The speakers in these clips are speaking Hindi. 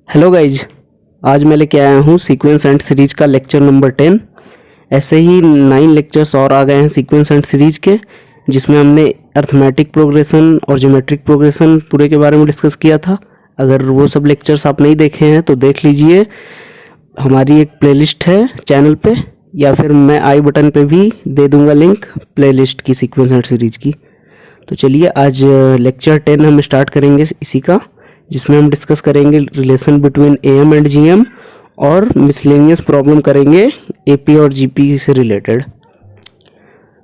हेलो गाइज, आज मैं लेके आया हूँ सीक्वेंस एंड सीरीज का लेक्चर नंबर 10। ऐसे ही 9 लेक्चर्स और आ गए हैं सीक्वेंस एंड सीरीज के, जिसमें हमने अर्थमेटिक प्रोग्रेशन और ज्योमेट्रिक प्रोग्रेशन पूरे के बारे में डिस्कस किया था। अगर वो सब लेक्चर्स आप नहीं देखे हैं तो देख लीजिए, हमारी एक प्लेलिस्ट है चैनल पे, या फिर मैं आई बटन पे भी दे दूंगा लिंक प्लेलिस्ट की सीक्वेंस एंड सीरीज की। तो चलिए आज लेक्चर 10 हम स्टार्ट करेंगे इसी का, जिसमें हम डिस्कस करेंगे relation between am and GM और मिसलेनियस प्रॉब्लम करेंगे एपी और जीपी से रिलेटेड।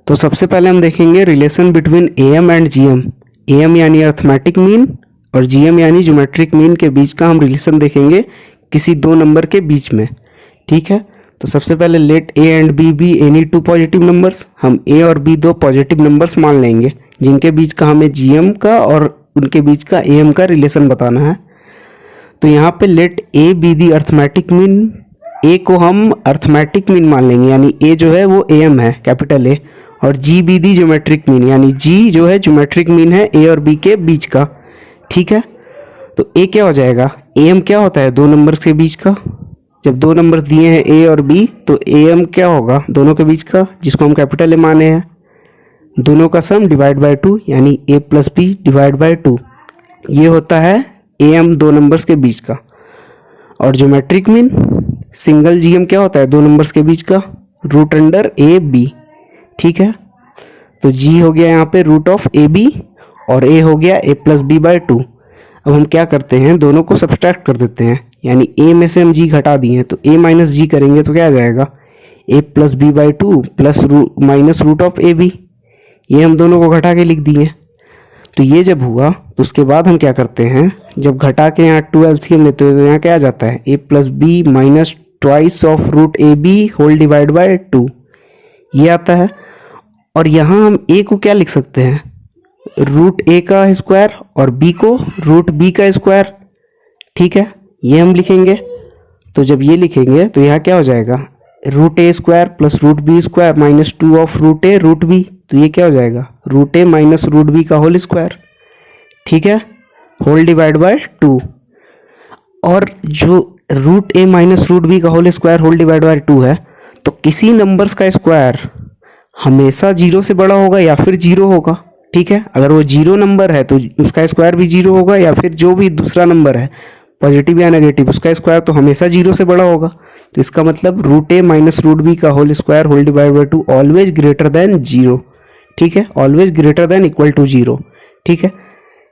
तो सबसे पहले हम देखेंगे relation between am and GM. Am यानी अर्थमेटिक मीन और जीएम यानी ज्योमेट्रिक मीन के बीच का हम रिलेशन देखेंगे किसी दो नंबर के बीच में। ठीक है, तो सबसे पहले let A and B any two positive numbers. हम ए और बी दो पॉजिटिव नंबर्स मान लेंगे जिनके बीच का हमें जीएम का और उनके बीच का एएम का रिलेशन बताना है। तो यहाँ पे let a b the arithmetic mean, a को हम अर्थमेटिक मीन मान लेंगे, यानी ए जो है वो एएम है कैपिटल ए, और G be the geometric mean, यानी जी जो है ज्योमेट्रिक मीन है ए और बी के बीच का। ठीक है, तो ए क्या हो जाएगा, एएम क्या होता है दो नंबर्स के बीच का। जब दो नंबर्स दिए हैं ए और बी तो एएम क्या होगा दोनों के बीच का, जिसको हम कैपिटल ए माने हैं, दोनों का सम डिवाइड बाय 2, यानी a plus B divide by 2। ये होता है एएम दो नंबर्स के बीच का। और ज्योमेट्रिक मीन सिंगल जीएम क्या होता है दो नंबर्स के बीच का, रूट अंडर ए बी। ठीक है, तो जी हो गया यहाँ पे रूट ऑफ ए बी और ए हो गया a प्लस बी बाय 2। अब हम क्या करते हैं, दोनों को सब्सट्रैक्ट कर देते हैं, यानी a में से हम g घटा दिए हैं तो a माइनस जी करेंगे तो क्या आ जाएगा, a plus B by 2 plus minus root of A B. ये हम दोनों को घटा के लिख दिए। तो ये जब हुआ तो उसके बाद हम क्या करते हैं, जब घटा के यहाँ 2 एलसीएम लेते हैं तो यहाँ क्या आ जाता है, a plus B minus twice of root A B whole divide by 2, ये आता है। और यहाँ हम a को क्या लिख सकते हैं, रूट ए का स्क्वायर, और b को रूट बी का स्क्वायर। ठीक है, ये हम लिखेंगे। तो जब ये लिखेंगे तो यहाँ क्या हो जाएगा, root A square plus root B square minus 2 of root A root B, तो ये क्या हो जाएगा, root A minus root B का होल स्क्वायर। ठीक है, होल डिवाइड बाय 2। और जो root A minus root B का whole square whole divide by 2 है, तो किसी नंबर्स का स्क्वायर हमेशा जीरो से बड़ा होगा या फिर जीरो होगा। ठीक है, अगर वो जीरो नंबर है तो उसका स्क्वायर भी जीरो होगा, या फिर जो भी दूसरा नंबर है पॉजिटिव या नेगेटिव उसका स्क्वायर तो हमेशा जीरो से बड़ा होगा। तो इसका मतलब root A minus root B का whole square whole divide by 2 always greater than zero. ठीक है, always greater than equal to zero. ठीक है,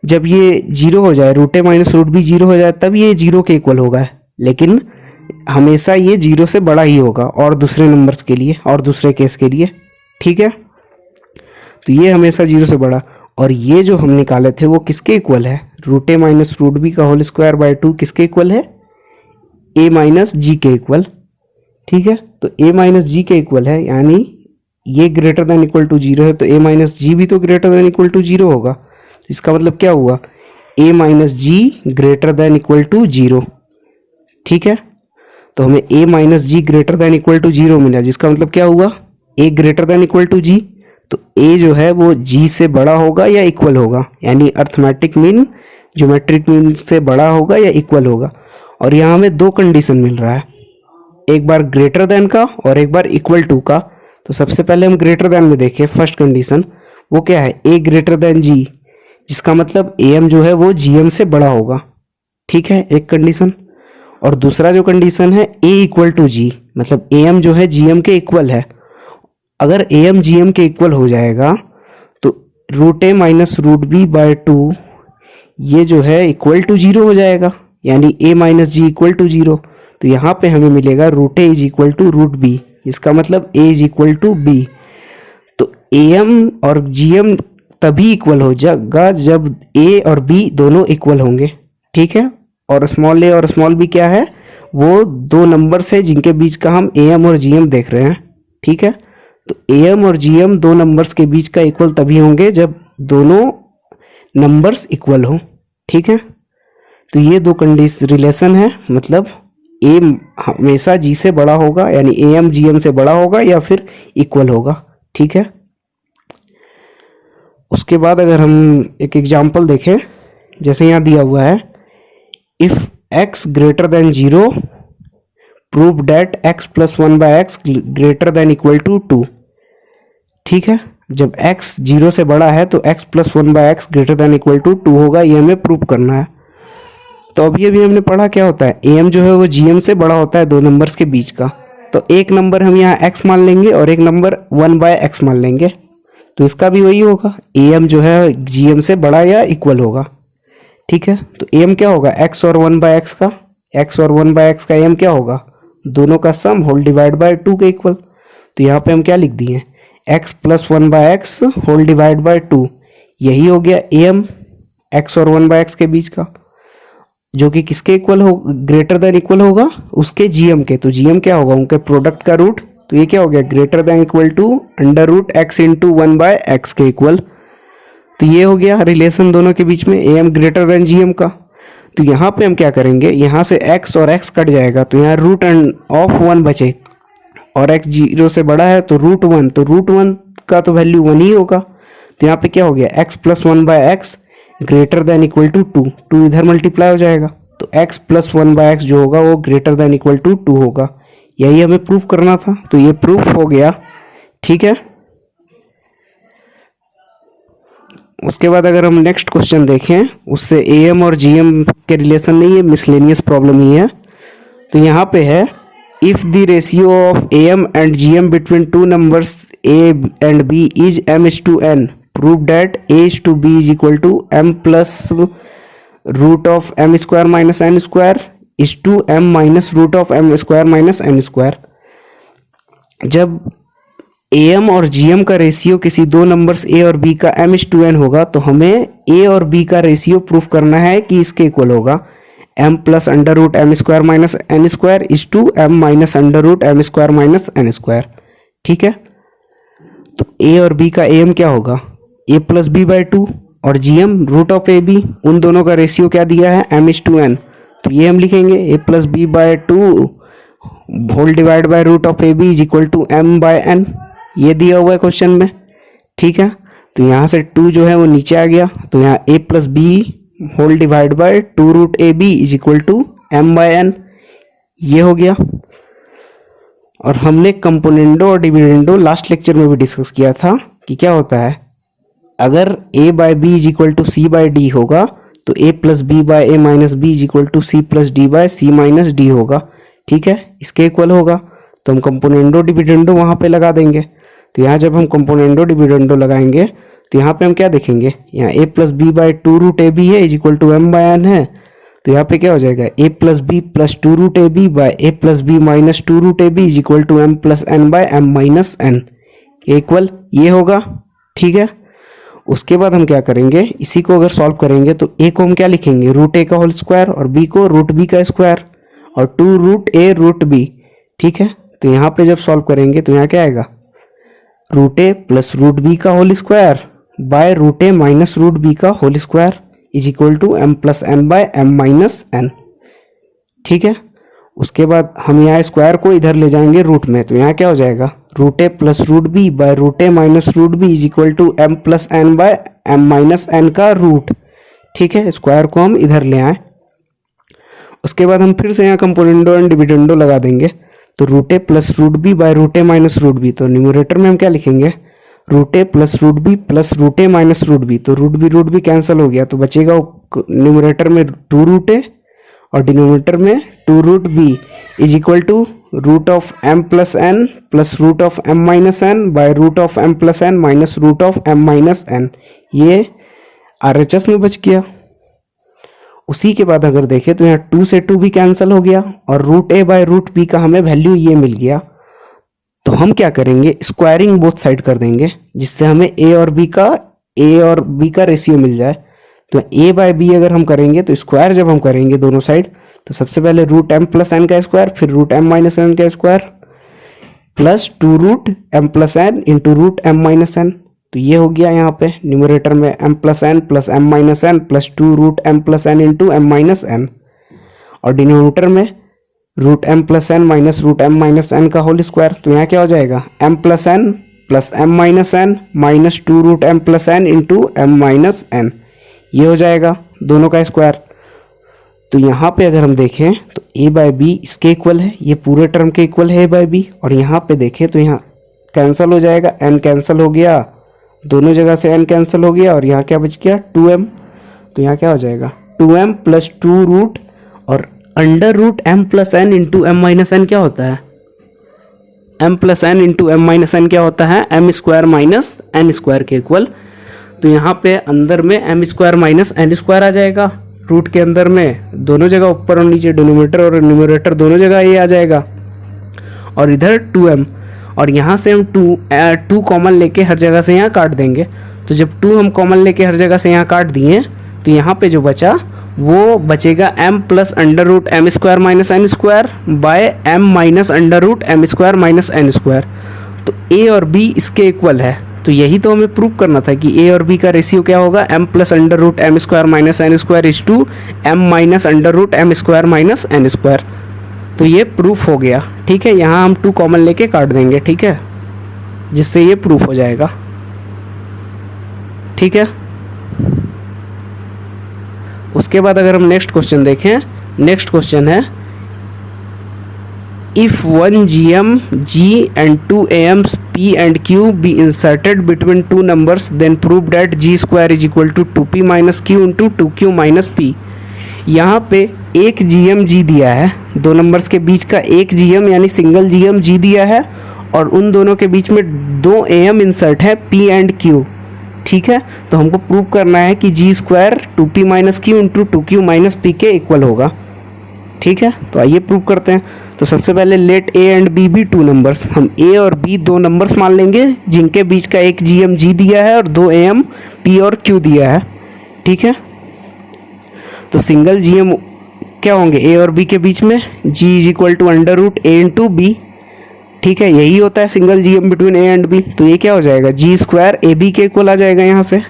जब ये जीरो हो जाए, root A minus root B zero हो जाए, तब ये जीरो के इक्वल होगा, लेकिन हमेशा ये जीरो से बड़ा ही होगा और दूसरे नंबर्स के लिए और दूसरे केस के लिए। ठीक है, तो ये हमेशा जीरो से बड़ा, और ये जो हम निकाले थे वो किसके इक्वल है, root A minus root B का होल स्क्वायर बाय 2 किसके इक्वल है, ए माइनस जी के इक्वल। ठीक है, तो ए माइनस जी के इक्वल है, यानी ये greater than equal to zero है, तो ए माइनस जी भी तो greater than equal to zero होगा। तो इसका मतलब क्या हुआ, a minus g greater than equal to zero. ठीक है, तो हमें a minus g greater than equal to zero मिला, जिसका मतलब क्या हुआ, a greater than equal to g. तो ए जो है वो जी से बड़ा होगा या इक्वल होगा, यानी अर्थमेटिक मीन ज्योमेट्रिक मीन से बड़ा होगा या इक्वल होगा। और यहाँ हमें दो कंडीशन मिल रहा है, एक बार ग्रेटर देन का और एक बार इक्वल टू का। तो सबसे पहले हम ग्रेटर देन में देखें, फर्स्ट कंडीशन वो क्या है, ए ग्रेटर देन जी, जिसका मतलब एम जो है वो जीएम से बड़ा होगा। ठीक है, एक कंडीशन। और दूसरा जो कंडीशन है ए इक्वल टू जी, मतलब एम जो है जीएम के इक्वल है। अगर एम जीएम के इक्वल हो जाएगा तो root A minus root B bye 2 ये जो है इक्वल टू जीरो हो जाएगा, यानी a minus g equal to zero. तो यहाँ पे हमें मिलेगा root a is equal to root b, इसका मतलब a is equal to b. तो एम और जीएम तभी इक्वल हो जाएगा जब ए और बी दोनों इक्वल होंगे। ठीक है, और स्मॉल ए और स्मॉल बी क्या है, वो दो नंबर्स है जिनके बीच का हम एम और जीएम देख रहे हैं। ठीक है, तो एम और जीएम दो नंबर्स के बीच का इक्वल तभी होंगे जब दोनों नंबर्स इक्वल हो। ठीक है, तो ये दो कंडीशन रिलेशन है, मतलब ए हमेशा जी से बड़ा होगा, यानी ए एम जी एम से बड़ा होगा या फिर इक्वल होगा। ठीक है, उसके बाद अगर हम एक एग्जांपल देखें, जैसे यहाँ दिया हुआ है, if x greater than 0, prove that x plus 1 by x greater than equal to 2। ठीक है, जब x 0 से बड़ा है तो x plus 1 by x greater than equal to 2 होगा, ये हमें प्रूव करना है। तो अभी हमने पढ़ा क्या होता है, am जो है वो gm से बड़ा होता है दो नंबर्स के बीच का। तो एक नंबर हम यहाँ x मान लेंगे और एक नंबर 1 by x मान लेंगे, तो इसका भी वही होगा, am जो है gm से बड़ा या इक्वल होगा। ठीक है, तो am क्या होगा, x और 1 by x का, x और 1 by x का am क्या होगा, दोनों का सम होल डिवाइड बाय 2 के इक्वल। तो यहाँ पे हम क्या लिख दिए, x plus 1 by x whole divide by 2, यही हो गया am x और 1 बाय x के बीच का, जो कि किसके इक्वल हो, ग्रेटर देन इक्वल होगा उसके gm के। तो gm क्या होगा, उनके प्रोडक्ट का रूट, तो ये क्या हो गया, greater than equal to under root x into 1 by x के इक्वल। तो ये हो गया रिलेशन दोनों के बीच में, am ग्रेटर देन gm का। तो यहाँ पे हम क्या करेंगे, यहाँ से x और x कट जाएगा, तो यहाँ रूट ऑफ 1 बचे, और x 0 से बड़ा है तो रूट 1, तो रूट 1 का तो वैल्यू 1 ही होगा। तो यहाँ पे क्या हो गया, x plus 1 by x greater than equal to 2, 2 इधर मल्टीप्लाई हो जाएगा, तो x प्लस 1 बाय एक्स जो होगा वो ग्रेटर देन इक्वल टू 2 होगा। यही हमें प्रूफ करना था, तो ये प्रूफ हो गया। ठीक है, उसके बाद अगर हम नेक्स्ट क्वेश्चन देखें, उससे am और gm के रिलेशन नहीं है, मिसलेनियस प्रॉब्लम ही है। तो यहाँ पे है, if the ratio of am and gm between two numbers a and b is m:n, prove that a:b is equal to m plus root of m square minus n square is to m minus root of m square minus n square. जब am और gm का रेशियो किसी दो नंबर्स a और b का m:n होगा, तो हमें a और b का रेशियो प्रूफ करना है कि इसके इक्वल होगा m plus under root m square minus n square is to m minus under root m square minus n square. ठीक है, तो a और b का am क्या होगा, a प्लस b बाई 2, और gm root of A B, उन दोनों का रेशियो क्या दिया है, m:n। तो ये हम लिखेंगे a plus b by 2 whole divide by root of A B is equal to m by n, ये दिया हुआ है क्वेश्चन में। ठीक है, तो यहाँ से 2 जो है वो नीचे आ गया, तो यहाँ a plus B whole divide by 2 root A B is equal to m by n, ये हो गया। और हमने कंपोनेंडो और डिविडेंडो लास्ट लेक्चर में भी डिस्कस किया था कि क्या होता है, अगर a by B is equal to C by D होगा, तो a plus B by A minus B is equal to C plus D by C minus D होगा। ठीक है, इसके इक्वल होगा, तो हम कंपोनेंडो डिविडेंडो वहाँ पे लगा देंगे। तो यहाँ जब हम कंपोनेंडो डिविडेंडो लगाएंगे, तो यहाँ पे हम क्या देखेंगे, यहाँ a plus B by 2 root A b है is equal to m by n है, तो यहाँ पे क्या हो जाएगा, a plus b plus 2 root A b by a plus B minus 2 root A B is equal to m plus n by m minus n, equal ये होगा। ठीक है, उसके बाद हम क्या करेंगे, इसी को अगर सॉल्व करेंगे तो a को हम क्या लिखेंगे, रूट a का होल स्क्वायर, और b को रूट b का स्क्वायर, और 2 रूट a रूट b। ठीक है, तो यहाँ पे जब सॉल्व करेंगे तो यहाँ क्या आएगा, root a plus root b का whole square by root a minus root b का whole square is equal to m plus n by m minus n। ठीक है, उसके बाद हम यहाँ स्क्वायर को इधर ले जाएंगे रूट में, तो यहाँ क्या हो जाएगा, root a plus root b by root a minus root b is equal to m plus n by m minus n का रूट। ठीक है, स्क्वायर को हम इधर ले आए। उसके बाद हम फिर से यहाँ कंपोनेंडो एंड डिविडेंडो लगा देंगे, तो root a plus root b by root a minus root b, तो न्यूमरेटर में हम क्या लिखेंगे, root a plus root b plus root a minus root b, तो रूट b कैंसिल हो गया, तो बचेगा न्यूमरेटर में 2 रूट a और डिनोमिनेटर में 2 root b is equal to root of m plus n plus root of m minus n by root of m plus n minus root of m minus n, ये RHS में बच गया। उसी के बाद अगर देखें तो यहाँ 2 से 2 भी कैंसिल हो गया, और root a by root b का हमें वैल्यू ये मिल गया। तो हम क्या करेंगे, स्क्वायरिंग बोथ साइड कर देंगे, जिससे हमें a और b का रेशियो मिल जाए। तो a बाय b अगर हम करेंगे तो स्क्वायर जब हम करेंगे दोनों साइड, तो सबसे पहले रूट m प्लस n का स्क्वायर, फिर रूट m माइनस n का square, plus 2 root m plus n into root m minus n। तो ये हो गया यहाँ पे न्यूमरेटर में m plus n plus m minus n plus 2 root m plus n into m minus n, और डिनोमिनेटर में root m plus n minus root m minus n का होल स्क्वायर। तो यहाँ क्या हो जाएगा, m plus m minus n minus 2 root m plus n into m minus n, ये हो जाएगा दोनों का स्क्वायर। तो यहाँ पे अगर हम देखें तो a बाई बी इसके इक्वल है, ये पूरे टर्म के इक्वल है a बाई बी। और यहाँ पे देखें तो यहाँ कैंसिल हो जाएगा, n कैंसिल हो गया, दोनों जगह से n कैंसिल हो गया और यहाँ क्या बच गया 2m। तो यहाँ क्या हो जाएगा 2m प्लस 2 रूट और under root m plus n into m minus n क्या होता है, m plus n into m minus n क्या होता है m square minus n square के इक्वल। तो यहाँ पे अंदर में m square minus n square आ जाएगा, रूट के अंदर में दोनों जगह ऊपर और नीचे डिनोमिनेटर और न्यूमरेटर दोनों जगह ये आ जाएगा, और इधर 2m, और यहाँ से हम 2 कॉमन लेके हर जगह से यहाँ काट देंगे। तो जब 2 हम कॉमन लेके हर जगह से यहाँ काट दिए तो यहाँ पे जो बचा वो बचेगा m plus under root m square minus n square by m minus under root m square minus n square. तो a और b इसके इक्वल है। तो यही तो हमें प्रूव करना था कि a और b का रेशियो क्या होगा, m plus under root m square minus n square is to m minus under root m square minus n square. तो ये प्रूफ हो गया। ठीक है, यहाँ हम 2 कॉमन लेके काट देंगे, ठीक है, जिससे ये प्रूफ हो जाएगा। ठीक है, उसके बाद अगर हम नेक्स्ट क्वेश्चन देखें, नेक्स्ट क्वेश्चन है if 1 gm g and 2 ams p and q be inserted between two numbers then prove that g square is equal to 2p minus q into 2q minus p। यहाँ पे एक gm g दिया है, दो नंबर्स के बीच का एक gm यानी सिंगल gm g दिया है, और उन दोनों के बीच में 2 am इंसर्ट है p एंड q। ठीक है, तो हमको प्रूव करना है कि g square 2p minus q into 2q minus p के इक्वल होगा। ठीक है, तो आइए प्रूव करते हैं। तो सबसे पहले लेट a एंड b भी 2 नंबर्स, हम a और b 2 नंबर्स मान लेंगे जिनके बीच का एक gm g दिया है और 2 am p और q दिया है। ठीक है, तो सिंगल gm क्या होंगे a और b के बीच में, g is equal to under root a into B. ठीक है, यही होता है single GM between A and B. तो ये क्या हो जाएगा जी स्क्वायर ए बी के इक्वल आ जाएगा यहाँ से,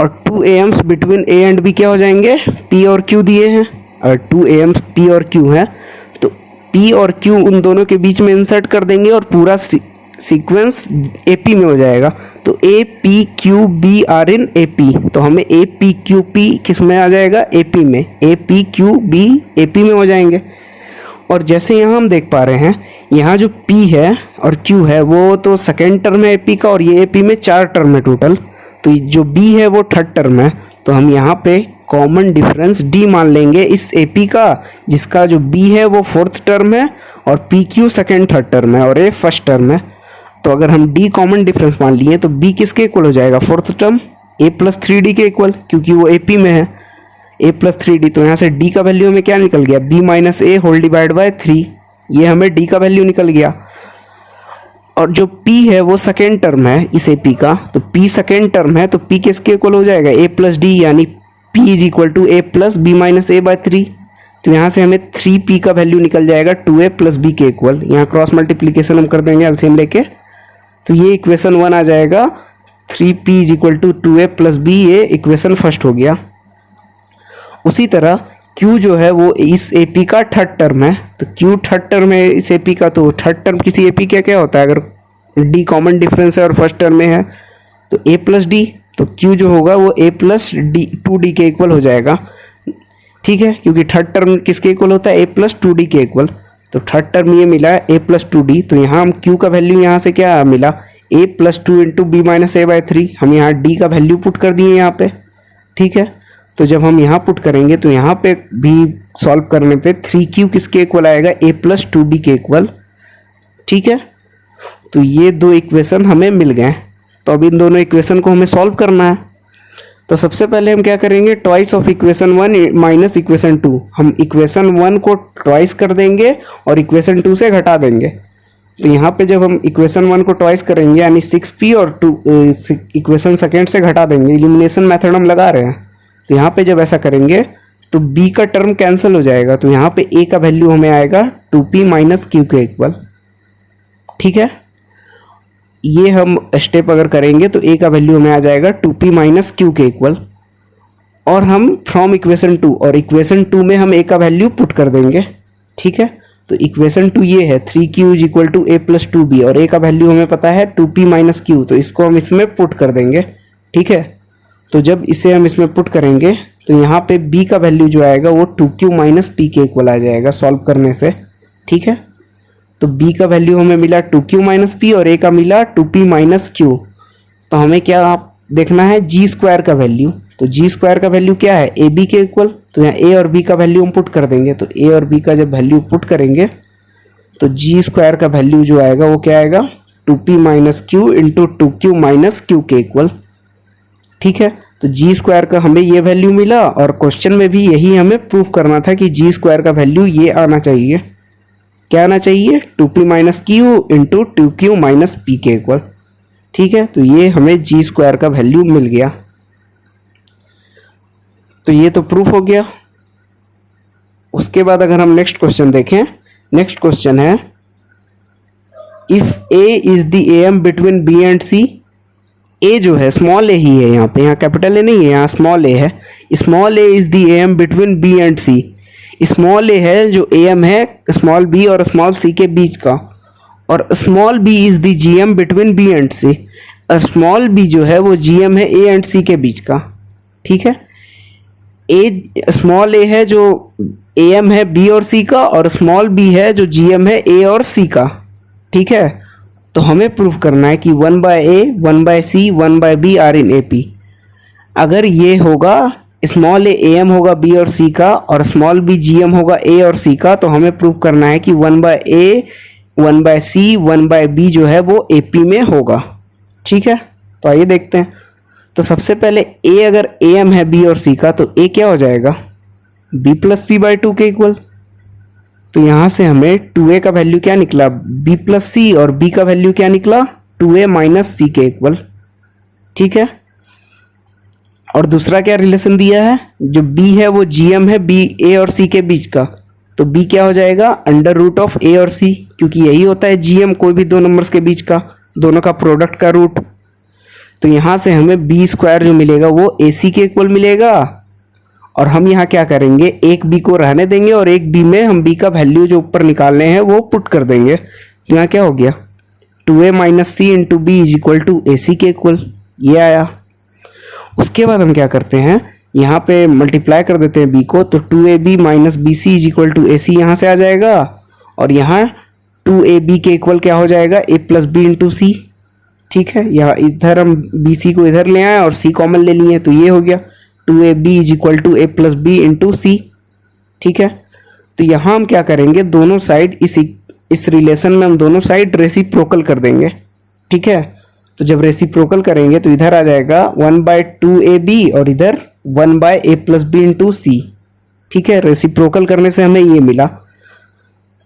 और 2 AMs between A and B क्या हो जाएंगे, पी और क्यू दिए हैं, और 2 एम्स पी और क्यू है तो पी और क्यू उन दोनों के बीच में इंसर्ट कर देंगे और पूरा सीक्वेंस ए पी में हो जाएगा। तो A P Q B are in A P, तो हमें ए पी क्यू पी किस में आ जाएगा, ए पी में, a P Q b A P में हो जाएंगे। और जैसे यहाँ हम देख पा रहे हैं, यहाँ जो P है और Q है वो तो सेकेंड टर्म है AP का, और ये AP में 4 टर्म है टोटल। तो जो B है वो थर्ड टर्म है, तो हम यहाँ पे कॉमन डिफरेंस D मान लेंगे इस AP का, जिसका जो B है वो 4th टर्म है और PQ सेकेंड थर्ड टर्म है और A फर्स्ट टर्म है। तो अगर हम D कॉमन डिफरेंस मान लिए तो B किसके इक्वल हो जाएगा, 4th term A plus 3D के इक्वल, क्योंकि वो AP में है, a प्लस 3d। तो यहाँ से d का वैल्यू हमें क्या निकल गया, b minus a whole divide by 3, ये हमें d का वैल्यू निकल गया। और जो p है वो सेकेंड टर्म है इस ap का, तो p सेकेंड टर्म है तो p किसके इक्वल हो जाएगा, a प्लस डी, यानी p is equal to a plus B minus a by 3। तो यहाँ से हमें 3p का वैल्यू निकल जाएगा 2a प्लस b के इक्वल। यहाँ क्रॉस मल्टीप्लीकेशन हम कर देंगे एलसीएम लेके, तो ये इक्वेशन 1 आ जाएगा, 3p is equal to 2a plus b, ये इक्वेशन फर्स्ट हो गया। उसी तरह Q जो है वो इस AP का थर्ड टर्म है, तो Q थर्ड टर्म है इस AP का, तो थर्ड टर्म किसी AP का क्या होता है, अगर D कॉमन डिफरेंस है और फर्स्ट टर्म में है तो A प्लस डी, तो Q जो होगा वो A प्लस डी 2D के इक्वल हो जाएगा। ठीक है, क्योंकि थर्ड टर्म किसके इक्वल होता है, A प्लस 2D के इक्वल। तो थर्ड टर्म ये मिला है A प्लस 2D, तो यहाँ हम Q का वैल्यू यहाँ से क्या मिला, A plus 2 into b minus a by 3, हम यहाँ D का वैल्यू पुट कर दिए यहाँ पे। ठीक है, तो जब हम यहाँ पुट करेंगे तो यहाँ पे भी सॉल्व करने पे 3q किसके इक्वल आएगा, a प्लस 2b के इक्वल। ठीक है, तो ये 2 इक्वेशन हमें मिल गए। तो अब इन दोनों इक्वेशन को हमें सॉल्व करना है। तो सबसे पहले हम क्या करेंगे, twice of equation 1 minus equation 2, हम इक्वेशन 1 को ट्वाइस कर देंगे और इक्वेशन 2 से घटा देंगे। तो यहाँ पे जब हम इक्वेशन 1 को ट्वाइस करेंगे यानी 6p और 2 इक्वेशन सेकेंड से घटा देंगे, इलिमिनेशन मेथड हम लगा रहे हैं। तो यहाँ पे जब ऐसा करेंगे तो b का टर्म कैंसिल हो जाएगा, तो यहाँ पे a का वैल्यू हमें आएगा 2p माइनस q के इक्वल। ठीक है, ये हम स्टेप अगर करेंगे तो a का वैल्यू हमें आ जाएगा 2p माइनस q के इक्वल, और हम फ्रॉम इक्वेशन 2 और इक्वेशन 2 में हम a का वैल्यू पुट कर देंगे। ठीक है, तो इक्वेशन 2 ये है 3q is equal to a plus 2b, और a का वैल्यू हमें पता है 2p माइनस q, तो इसको हम इसमें पुट कर देंगे। ठीक है, तो जब इसे हम इसमें पुट करेंगे तो यहाँ पे b का वैल्यू जो आएगा वो 2q माइनस पी के इक्वल आ जाएगा सॉल्व करने से। ठीक है, तो b का वैल्यू हमें मिला 2q माइनस पी और a का मिला 2p माइनस q। तो हमें क्या देखना है, जी स्क्वायर का वैल्यू। तो जी स्क्वायर का वैल्यू क्या है, ए बी के इक्वल। तो यहाँ a और b का वैल्यू हम पुट कर देंगे। तो a और b का जब वैल्यू पुट करेंगे तो जी स्क्वायर का वैल्यू जो आएगा वो क्या आएगा, 2p minus q into 2q minus Q के इक्वल। ठीक है, तो जी स्क्वायर का हमें ये वैल्यू मिला और क्वेश्चन में भी यही हमें प्रूफ करना था कि जी स्क्वायर का वैल्यू ये आना चाहिए। क्या आना चाहिए, 2p minus q into 2q minus p के इक्वल। ठीक है, तो ये हमें जी स्क्वायर का वैल्यू मिल गया। तो ये तो प्रूफ हो गया। उसके बाद अगर हम नेक्स्ट क्वेश्चन देखें, नेक्स्ट क्वेश्चन है if a is the A बिटवीन b एंड c। a जो है स्मॉल a ही है, यहाँ पे, यहाँ कैपिटल ए नहीं है, यहाँ स्मॉल a है। Small a is the A बिटवीन b and c। Small a है जो am है स्मॉल b और स्मॉल c के बीच का, और small b is the gm between b and c। Small b जो है वो gm है a एंड c के बीच का। ठीक है, a स्मॉल a है जो am है b और c का, और स्मॉल b है जो gm है a और c का। ठीक है, तो हमें प्रूफ करना है कि 1 by A, 1 by C, 1 by B are in A P. अगर ये होगा स्मॉल ए एम होगा बी और सी का, और स्मॉल बी जी एम होगा ए और सी का, तो हमें प्रूफ करना है कि 1 by A, 1 by C, 1 by B जो है वो ए पी में होगा। ठीक है, तो आइए देखते हैं। तो सबसे पहले ए अगर ए एम है बी और सी का, तो ए क्या हो जाएगा, बी प्लस सी बाय 2 के इक्वल। तो यहाँ से हमें 2a का वैल्यू क्या निकला, b प्लस सी, और b का वैल्यू क्या निकला, 2a माइनस सी के इक्वल। ठीक है, और दूसरा क्या रिलेशन दिया है, जो b है वो gm है b a और c के बीच का। तो b क्या हो जाएगा, अंडर रूट ऑफ a और c, क्योंकि यही होता है gm कोई भी दो नंबर्स के बीच का, दोनों का प्रोडक्ट का रूट। तो यहाँ से हमें b स्क्वायर जो मिलेगा वो ac के इक्वल मिलेगा। और हम यहाँ क्या करेंगे, एक b को रहने देंगे और एक b में हम b का वैल्यू जो ऊपर निकालने हैं वो पुट कर देंगे। तो यहाँ क्या हो गया, 2a minus c into b is equal to a c के इक्वल, ये आया। उसके बाद हम क्या करते हैं, यहाँ पे मल्टीप्लाई कर देते हैं b को, तो 2ab minus b c is equal to a c यहाँ से आ जाएगा, और यहाँ 2ab के इक्वल क्या हो जाएगा, a plus b into c. ठीक है, यहाँ इधर हम बी सी को इधर ले आए और c कॉमन ले लिए, तो ये हो गया 2ab is equal to a plus b into c. ठीक है, तो यहाँ हम क्या करेंगे, दोनों साइड इस रिलेशन में हम दोनों साइड रेसिप्रोकल कर देंगे। ठीक है, तो जब रेसिप्रोकल करेंगे तो इधर आ जाएगा 1 बाय 2ab और इधर 1 by a plus b into c. ठीक है, रेसिप्रोकल करने से हमें ये मिला।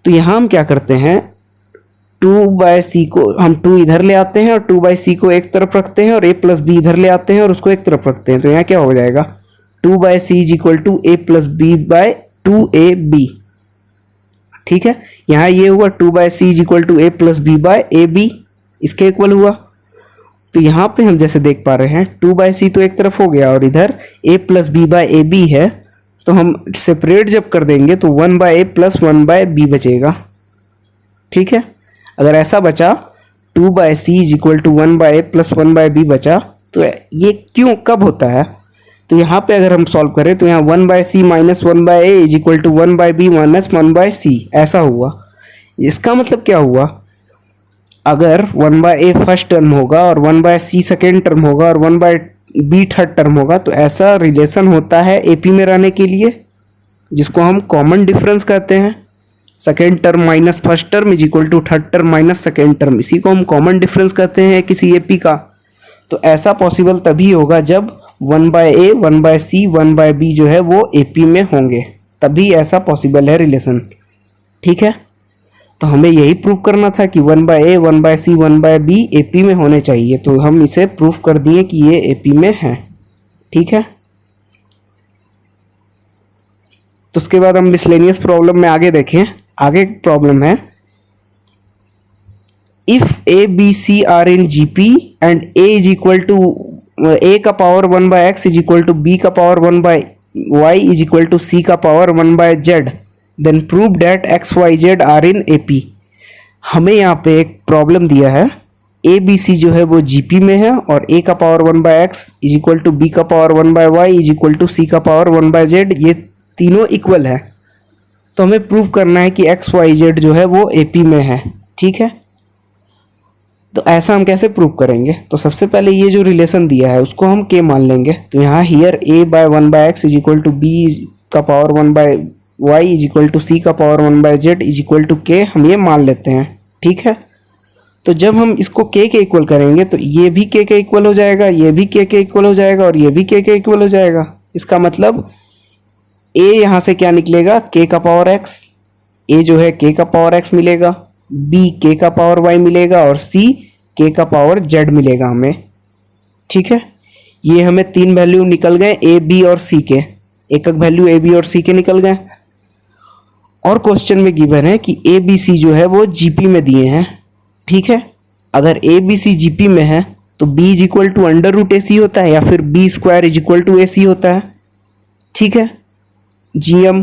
तो यहाँ हम क्या करते हैं, 2 बाय सी को हम 2 इधर ले आते हैं और 2 बाय सी को एक तरफ रखते हैं और a प्लस बी इधर ले आते हैं और उसको एक तरफ रखते हैं। तो यहाँ क्या हो जाएगा, 2 by c is equal to a plus B by 2ab। ठीक है, यहाँ ये हुआ 2 by c is equal to a plus B by a b, इसके इक्वल हुआ। तो यहाँ पे हम जैसे देख पा रहे हैं 2 बाय सी तो एक तरफ हो गया और इधर a plus B by a b है, तो हम सेपरेट जब कर देंगे तो 1 by a plus 1 by b बचेगा। ठीक है, अगर ऐसा बचा 2 by c is equal to 1 by a plus 1 by b बचा, तो ये क्यों कब होता है, तो यहाँ पे अगर हम सॉल्व करें तो यहाँ 1 by C minus 1 by a is equal to 1 by b minus 1 by c, ऐसा हुआ। इसका मतलब क्या हुआ, अगर 1 बाय ए फर्स्ट टर्म होगा और 1 बाय सी सेकेंड टर्म होगा और 1 बाय बी थर्ड टर्म होगा, तो ऐसा रिलेशन होता है एपी में रहने के लिए, जिसको हम कॉमन डिफरेंस कहते हैं। Second term minus first term is equal to third term minus second term, इसी को हम कॉमन डिफरेंस कहते हैं किसी एपी का। तो ऐसा पॉसिबल तभी होगा जब 1 by A, 1 by C, 1 by B जो है वो एपी में होंगे, तभी ऐसा पॉसिबल है रिलेशन। ठीक है, तो हमें यही प्रूव करना था कि 1 by A, 1 by C, 1 by B AP में होने चाहिए, तो हम इसे प्रूफ कर दिए कि ये एपी में है। ठीक है, तो उसके बाद हम मिसलेनियस प्रॉब्लम में आगे देखें। आगे प्रॉब्लम है if a b c are in GP and a is equal to a का power 1 by x is equal to b का power 1 by y is equal to c का power 1 by z, then prove that x y z are in AP. हमें यहाँ पे एक प्रॉब्लम दिया है ए बी सी जो है वो जीपी में है और ए का power 1/x is equal to b का power 1/y is equal to c का पावर 1/z, ये तीनों इक्वल है। तो हमें प्रूव करना है कि एक्स वाई जेड जो है वो एपी में है। ठीक है, तो ऐसा हम कैसे प्रूव करेंगे? तो सबसे पहले ये जो रिलेशन दिया है उसको हम के मान लेंगे। तो यहाँ here a by 1/x is equal to b का power 1/y is equal to c का power 1/z is equal to के, हम ये मान लेते हैं। ठीक है, तो जब हम इसको के इक्वल करेंगे तो ये भी के इक्वल हो जाएगा, ये भी के इक्वल हो जाएगा और ये भी के इक्वल हो जाएगा। इसका मतलब ए यहाँ से क्या निकलेगा, के का पावर एक्स, ए जो है के का पावर एक्स मिलेगा, बी के का पावर वाई मिलेगा और सी के का पावर जेड मिलेगा हमें। ठीक है, ये हमें तीन वैल्यू निकल गए ए बी और सी के, एक एक वैल्यू ए बी और सी के निकल गए। और क्वेश्चन में गिवन है कि ए बी सी जो है वो जीपी में दिए हैं। ठीक है, अगर ए बी सी जीपी में है तो b is equal to under root a c होता है या फिर b square is equal to a c होता है। ठीक है, जीएम,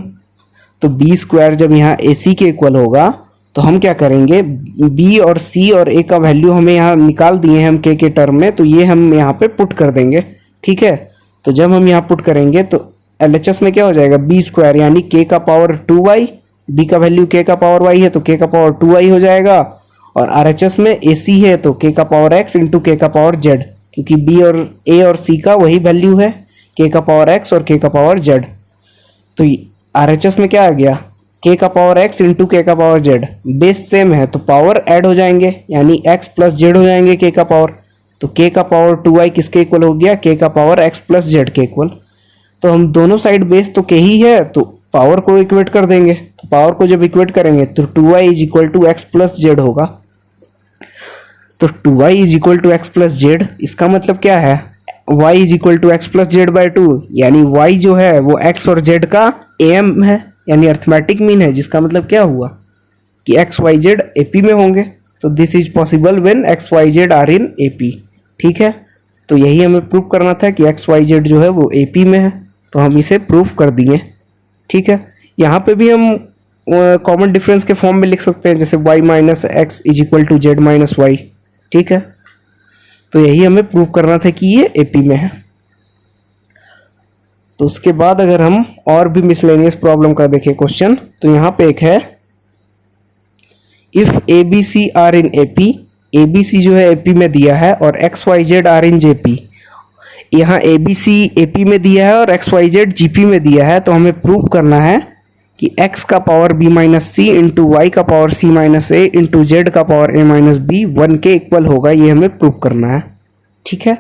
तो बी स्क्वायर जब यहाँ ए सी के इक्वल होगा तो हम क्या करेंगे, बी और सी और ए का वैल्यू हमें यहाँ निकाल दिए हैं हम के टर्म में, तो ये हम यहाँ पे पुट कर देंगे। ठीक है, तो जब हम यहाँ पुट करेंगे तो एलएचएस में क्या हो जाएगा, बी स्क्वायर यानी के का पावर 2y, बी का वैल्यू के का पावर y है तो के का पावर 2y हो जाएगा, और आरएचएस में ए सी है तो के का पावर x इंटू के का पावर z, क्योंकि बी और ए और सी का वही वैल्यू है, के का पावर x और के का पावर z। तो आरएचएस में क्या आ गया, के का पावर x इंटू के का पावर z, बेस सेम है तो पावर ऐड हो जाएंगे यानी x प्लस जेड हो जाएंगे के का पावर। तो के का पावर 2y किसके इक्वल हो गया, के का पावर x प्लस जेड के इक्वल। तो हम दोनों साइड बेस तो के ही है तो पावर को इक्वेट कर देंगे, तो पावर को जब इक्वेट करेंगे तो 2y is equal to x plus z होगा। तो 2y is equal to x plus z, इसका मतलब क्या है, y is equal to x plus z by 2, यानी y जो है वो x और z का am है यानी अर्थमेटिक मीन है, जिसका मतलब क्या हुआ कि एक्स वाई जेड एपी में होंगे। तो this is possible when x y z are in AP. ठीक है, तो यही हमें प्रूव करना था कि एक्स वाई जेड जो है वो एपी में है, तो हम इसे प्रूव कर दिए। ठीक है, यहाँ पे भी हम कॉमन डिफरेंस के फॉर्म में लिख सकते हैं, जैसे y minus x is equal to z minus y. ठीक है, तो यही हमें प्रूव करना था कि ये एपी में है। तो उसके बाद अगर हम और भी मिसलेनियस प्रॉब्लम का देखें क्वेश्चन, तो यहाँ पे एक है, if a b c are in AP, a b c जो है एपी में दिया है और x y z are in GP. यहाँ ए बी सी एपी में दिया है और एक्स वाई जेड जीपी में दिया है, तो हमें प्रूव करना है कि x का power b minus c into Y का power c minus a into Z का पावर a माइनस बी 1 के इक्वल होगा, ये हमें प्रूव करना है। ठीक है,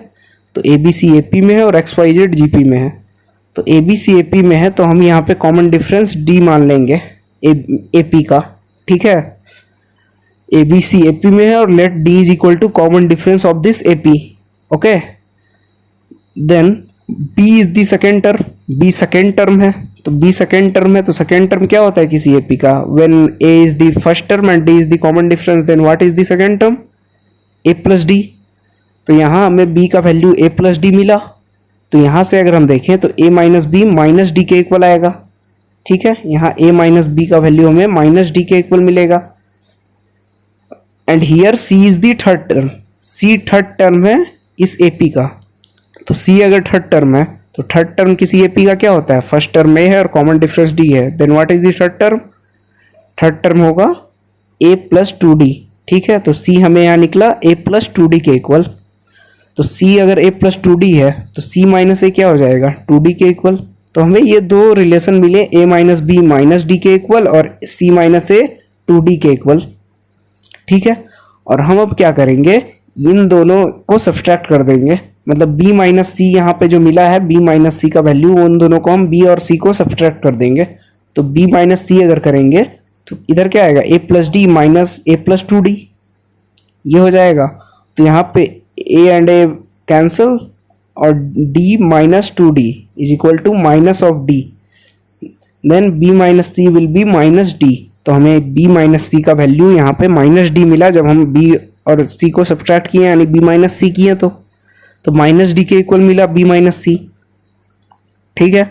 तो ए बी सी एपी में है और एक्स वाई जेड जीपी में है। तो ए बी सी एपी में है तो हम यहाँ पे कॉमन डिफरेंस d मान लेंगे एपी का। ठीक है, ए बी सी एपी में है और let d is equal to common difference of this AP. Okay, then b is the second term, b second term है, तो b सेकेंड टर्म है तो सेकेंड टर्म क्या होता है किसी एपी का, when a is the first term and d is the common difference, then what is the second term, a plus d। तो यहाँ हमें b का वैल्यू a प्लस डी मिला, तो यहाँ से अगर हम देखें तो a minus b minus d के इक्वल आएगा। ठीक है, यहाँ a माइनस बी का वैल्यू हमें माइनस डी के इक्वल मिलेगा। And here c is the third term, c third term है इस एपी का। तो c अगर थर्ड टर्म है तो थर्ड टर्म किसी एपी का क्या होता है, फर्स्ट टर्म a है और कॉमन डिफरेंस d है, then what is the third term, third term होगा a प्लस 2d। ठीक है, तो c हमें यहाँ निकला a प्लस 2d के इक्वल। तो c अगर a प्लस 2d है तो c माइनस a क्या हो जाएगा, 2d के इक्वल। तो हमें ये दो रिलेशन मिले, a minus b minus d के इक्वल और c माइनस a 2d के इक्वल। ठीक है, और हम अब क्या करेंगे, इन दोनों को सब्सट्रैक्ट कर देंगे, मतलब b माइनस सी यहाँ पे जो मिला है b माइनस सी का वैल्यू, उन दोनों को हम b और c को सब्सट्रैक्ट कर देंगे। तो b माइनस सी अगर करेंगे तो इधर क्या आएगा, a plus d minus a plus 2d, ये हो जाएगा। तो यहाँ पे a एंड a कैंसिल और d minus 2d is equal to minus of d, then b minus c will be minus d। तो हमें b माइनस सी का वैल्यू यहाँ पे माइनस d मिला जब हम b और c को सब्सट्रैक्ट किए यानी b माइनस सी किए, तो माइनस डी के इक्वल मिला b माइनस सी। ठीक है,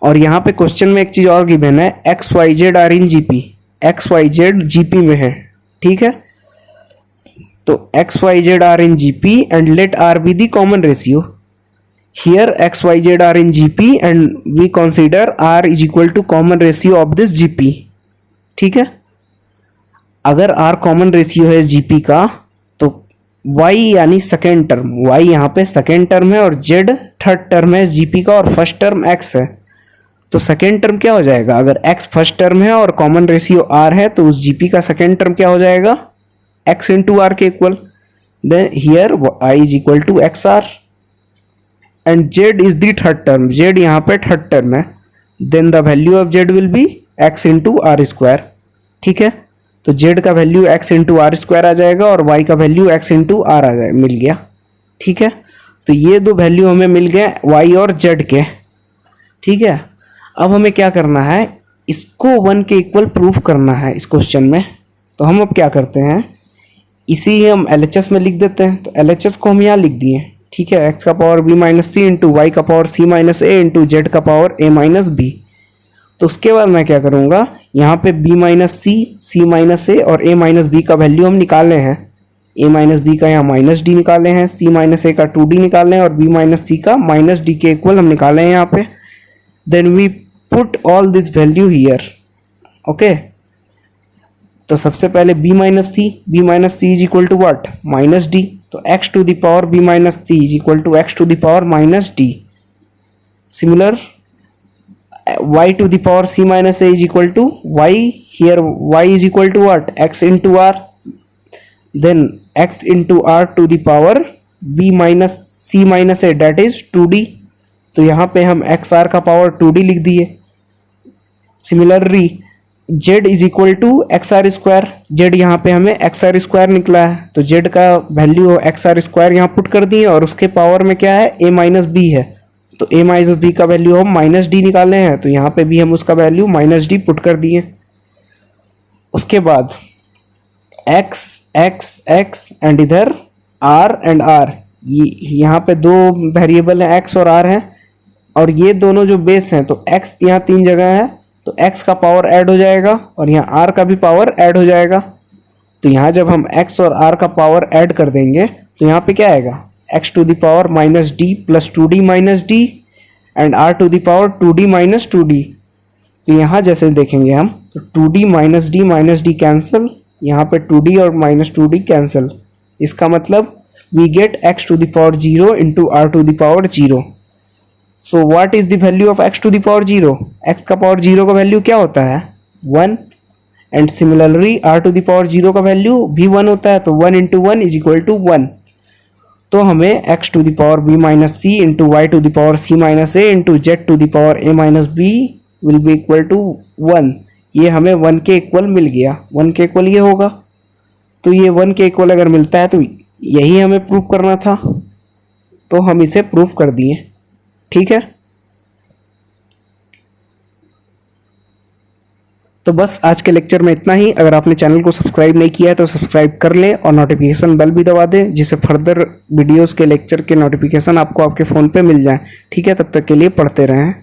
और यहाँ पे क्वेश्चन में एक चीज और गिवन है, x y z are in GP, x y z GP में है। ठीक है, तो x y z are in GP and let r be the common ratio. Here x y z are in GP and we consider r is equal to common ratio of this GP. ठीक है, अगर आर कॉमन रेशियो है जीपी का तो y यानी सेकेंड टर्म, y यहाँ पे सेकेंड टर्म है और z थर्ड टर्म है जीपी का और फर्स्ट टर्म x है। तो सेकेंड टर्म क्या हो जाएगा, अगर x फर्स्ट टर्म है और कॉमन रेशियो r है तो उस जीपी का सेकेंड टर्म क्या हो जाएगा, x इंटू आर के equal. Then here y is equal to x r and z is the third term, z यहाँ पे थर्ड टर्म है। Then the value of z will be x into r square. ठीक है, तो z का value x into r square आ जाएगा और y का वैल्यू x इंटू आर आ जाएगा, मिल गया। ठीक है, तो ये दो वैल्यू हमें मिल गए y और z के। ठीक है, अब हमें क्या करना है, इसको 1 के इक्वल प्रूफ करना है इस क्वेश्चन में। तो हम अब क्या करते हैं, इसी हम LHS में लिख देते हैं। तो LHS को हम यहाँ लिख दिए। ठीक है, x का power b minus c into Y का power c minus a into Z का पावर a माइनस बी। तो उसके बाद मैं क्या करूँगा, यहाँ पे b माइनस सी, c माइनस ए और a माइनस बी का वैल्यू हम निकाले हैं। a माइनस बी का यहाँ माइनस डी निकाले हैं, c माइनस ए का 2d निकाले हैं और b माइनस सी का माइनस डी के इक्वल हम निकाले हैं यहाँ पे। Then we put all this value here. Okay, तो सबसे पहले b minus c is equal to what, minus d. तो x to the power b minus c is equal to x to the power minus d. Similar y to the power c minus a is equal to y, here y is equal to what, x into r, then x into r to the power b minus c minus a, that is 2d। तो यहाँ पे हम x r का पावर 2d लिख दिए। Similarly z is equal to x r square, z यहाँ पे हमें एक्स आर स्क्वायर निकला है तो z का वैल्यू एक्स आर स्क्वायर यहाँ पुट कर दिए और उसके पावर में क्या है, a माइनस बी है। तो a माइनस बी का वैल्यू हम माइनस डी निकाले हैं, तो यहाँ पे भी हम उसका वैल्यू माइनस डी पुट कर दिए। उसके बाद x x x एंड इधर r एंड r, यहाँ पे दो वेरिएबल हैं x और r हैं और ये दोनों जो बेस हैं, तो x यहाँ 3 जगह है तो x का पावर ऐड हो जाएगा और यहाँ r का भी पावर ऐड हो जाएगा। तो यहाँ जब हम x और r का पावर ऐड कर देंगे तो यहाँ पे क्या आएगा, x to the power minus d plus 2d minus d and r to the power 2d minus 2d। तो यहाँ जैसे देखेंगे हम तो 2d माइनस डी कैंसिल, यहाँ पे 2d और माइनस 2d कैंसिल। इसका मतलब we get x to the power 0 into r to the power 0। So what is the value of x to the power 0, x का पावर 0 का वैल्यू क्या होता है, 1। And similarly r to the power 0 का वैल्यू भी 1 होता है, तो 1 इंटू 1 इज इक्वल टू 1। तो हमें x to the power b minus c into y to the power c minus a into z to the power a minus b will be equal to 1। ये हमें 1 के इक्वल मिल गया, 1 के इक्वल ये होगा। तो ये 1 के इक्वल अगर मिलता है तो यही हमें प्रूफ करना था, तो हम इसे प्रूफ कर दिए। ठीक है, तो बस आज के लेक्चर में इतना ही। अगर आपने चैनल को सब्सक्राइब नहीं किया है तो सब्सक्राइब कर लें और नोटिफिकेशन बेल भी दबा दें, जिससे फर्दर वीडियोस के लेक्चर के नोटिफिकेशन आपको आपके फ़ोन पे मिल जाए। ठीक है, तब तक के लिए पढ़ते रहें।